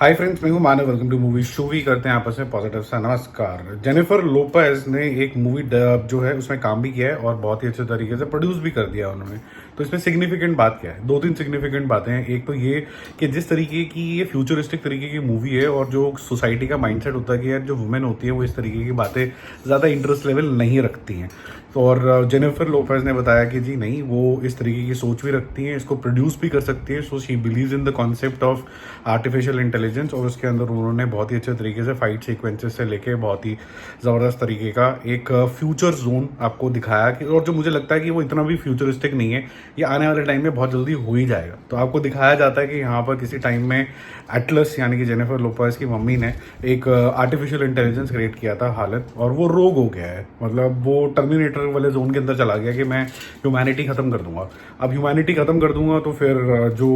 हाय friends, मैं हूं Manav. Welcome to movie शूवी। करते हैं आपस में पॉजिटिव सा नमस्कार। जेनिफर लोपेज ने एक मूवी जो है उसमें काम भी किया है और बहुत ही अच्छे तरीके से प्रोड्यूस भी कर दिया उन्होंने। तो इसमें सिग्निफिकेंट बात क्या है? दो तीन सिग्निफिकेंट बातें हैं। एक तो ये कि जिस तरीके की ये फ्यूचरिस्टिक तरीके की मूवी है और जो सोसाइटी का माइंडसेट होता है कि यार जो वुमेन होती है वो इस तरीके की बातें ज़्यादा इंटरेस्ट लेवल नहीं रखती हैं। तो और जेनिफर लोपेज ने बताया कि जी नहीं, वो इस तरीके की सोच भी रखती हैं, इसको प्रोड्यूस भी कर सकती है। So she believes in the concept of artificial intelligence. और उसके अंदर उन्होंने बहुत ही अच्छे तरीके से फाइट सीक्वेंसेस से लेके बहुत ही ज़बरदस्त तरीके का एक फ्यूचर जोन आपको दिखाया कि, और जो मुझे लगता है कि वो इतना भी फ्यूचरिस्टिक नहीं है, ये आने वाले टाइम में बहुत जल्दी हो ही जाएगा। तो आपको दिखाया जाता है कि यहाँ पर किसी टाइम में एटलस यानी कि जेनिफर लोपेज की मम्मी ने एक आर्टिफिशियल इंटेलिजेंस क्रिएट किया था हालत, और वो रोग हो गया है। मतलब वो टर्मिनेटर वाले जोन के अंदर चला गया कि मैं ह्यूमैनिटी खत्म कर दूंगा। अब ह्यूमैनिटी खत्म कर दूंगा तो फिर जो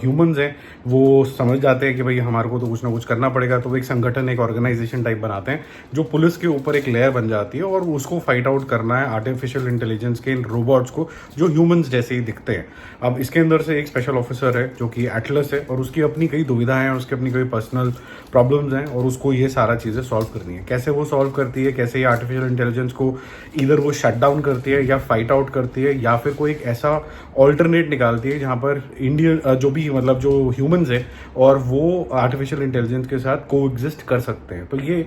ह्यूमंस हैं वो समझ जाते हैं कि भाई हमारे को तो कुछ ना कुछ करना पड़ेगा। तो वो एक संगठन, एक ऑर्गेनाइजेशन टाइप बनाते हैं जो पुलिस के ऊपर एक लेयर बन जाती है, और उसको फाइट आउट करना है आर्टिफिशियल इंटेलिजेंस के इन रोबोट्स को जो ह्यूमंस जैसे ही दिखते हैं। अब इसके अंदर से एक स्पेशल ऑफिसर है जो कि एटलस है, और उसकी अपनी कई दुविधाएं हैं, उसकी अपनी कई पर्सनल प्रॉब्लम्स हैं, और उसको ये सारा चीज़ें सॉल्व करनी है। कैसे वो सॉल्व करती है, कैसे ये आर्टिफिशियल इंटेलिजेंस को इधर वो शट डाउन करती है या फाइट आउट करती है, या फिर कोई एक ऐसा ऑल्टरनेट निकालती है जहाँ पर इंडियन जो भी मतलब जो ह्यूमंस है और वो आर्टिफिशियल इंटेलिजेंस के साथ को एग्जिस्ट कर सकते हैं। तो ये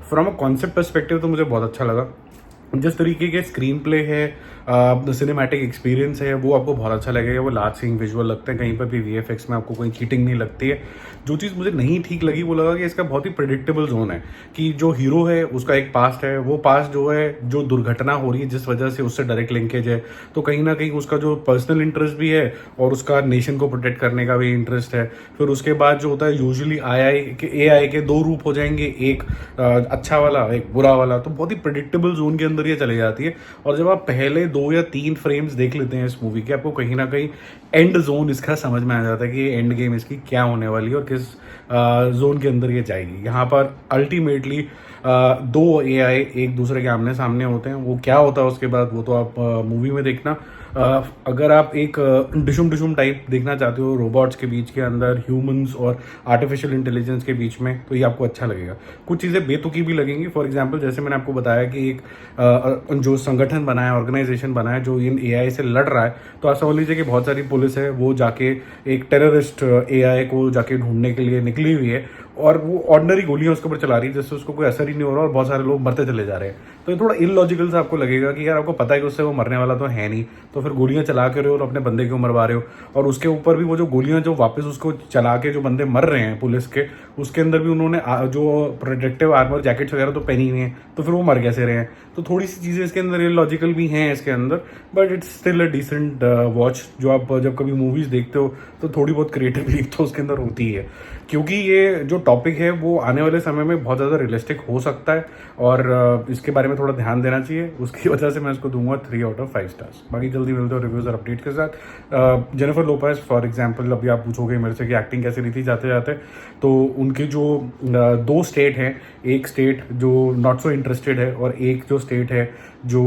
फ्रॉम अ कॉन्सेप्ट पर्सपेक्टिव तो मुझे बहुत अच्छा लगा। जिस तरीके के स्क्रीन प्ले है, सिनेमैटिक एक्सपीरियंस है, वो आपको बहुत अच्छा लगेगा। वो लार्ज सीइंग विजुअल लगते हैं, कहीं पर भी वीएफएक्स में आपको कोई चीटिंग नहीं लगती है। जो चीज़ मुझे नहीं ठीक लगी वो लगा कि इसका बहुत ही प्रिडिक्टेबल जोन है कि जो हीरो है उसका एक पास्ट है, वो पास्ट जो है जो दुर्घटना हो रही है जिस वजह से उससे डायरेक्ट लिंकेज है, तो कहीं ना कहीं उसका जो पर्सनल इंटरेस्ट भी है और उसका नेशन को प्रोटेक्ट करने का भी इंटरेस्ट है। फिर उसके बाद जो होता है यूजुअली एआई के दो रूप हो जाएंगे, एक अच्छा वाला, एक बुरा वाला। तो बहुत ही प्रिडिक्टेबल जोन के अंदर ये चली जाती है। और जब आप पहले 2 या 3 फ्रेम्स देख लेते हैं इस मूवी के, आपको कहीं ना कहीं एंड जोन इसका समझ में आ जाता है कि एंड गेम इसकी क्या होने वाली है और किस जोन के अंदर ये जाएगी। यहाँ पर अल्टीमेटली दो एआई एक दूसरे के आमने सामने होते हैं। वो क्या होता है उसके बाद वो तो आप मूवी में देखना। अगर आप एक डिशुम डिशुम टाइप देखना चाहते हो रोबोट्स के बीच के अंदर ह्यूमंस और आर्टिफिशियल इंटेलिजेंस के बीच में, तो ये आपको अच्छा लगेगा। कुछ चीज़ें बेतुकी भी लगेंगी। फॉर एग्जांपल जैसे मैंने आपको बताया कि एक जो संगठन बना है, ऑर्गेनाइजेशन बना है जो इन एआई से लड़ रहा है, तो आप समझ लीजिए कि बहुत सारी पुलिस है वो जाके एक टेररिस्ट एआई को जाके ढूंढने के लिए निकली हुई है, और वो ऑर्डिनरी गोलियां उसके ऊपर चला रही है जिससे उसको कोई असर ही नहीं हो रहा और बहुत सारे लोग मरते चले जा रहे हैं। तो ये थोड़ा इलॉजिकल सा आपको लगेगा कि यार आपको पता है कि उससे वो मरने वाला तो है नहीं, तो फिर गोलियां चला के रहे हो और अपने बंदे क्यों मरवा रहे हो। और उसके ऊपर भी वो जो गोलियां जो वापस उसको चला के जो बंदे मर रहे हैं पुलिस के, उसके अंदर भी उन्होंने जो प्रोटेक्टिव आर्मर जैकेट्स वगैरह तो पहनी हुई हैं, तो फिर वो मर कैसे रहे हैं। तो थोड़ी सी चीज़ें इसके अंदर इलॉजिकल भी हैं इसके अंदर, but it's still a decent watch. जो आप जब कभी मूवीज़ देखते हो तो थोड़ी बहुत क्रिएटिविटी तो उसके अंदर होती है, क्योंकि ये जो टॉपिक है वो आने वाले समय में बहुत ज़्यादा रियलिस्टिक हो सकता है, और इसके बारे में थोड़ा ध्यान देना चाहिए। उसकी वजह से मैं इसको दूंगा 3 आउट ऑफ 5 स्टार्स। बाकी जल्दी मिलते हो रिव्यूज़ और अपडेट के साथ। जेनिफर लोपेज फॉर एग्जांपल, अभी आप पूछोगे मेरे से कि एक्टिंग कैसी रही थी जाते जाते, तो उनके जो 2 स्टेट हैं, एक स्टेट जो नॉट सो इंटरेस्टेड है और एक जो स्टेट है जो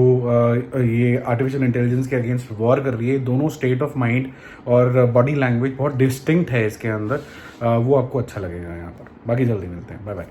ये आर्टिफिशियल इंटेलिजेंस के अगेंस्ट वॉर कर रही है, दोनों स्टेट ऑफ माइंड और बॉडी लैंग्वेज बहुत डिस्टिंक्ट है इसके अंदर। वो आपको अच्छा लगेगा यहाँ पर। बाकी जल्दी मिलते हैं, बाय बाय।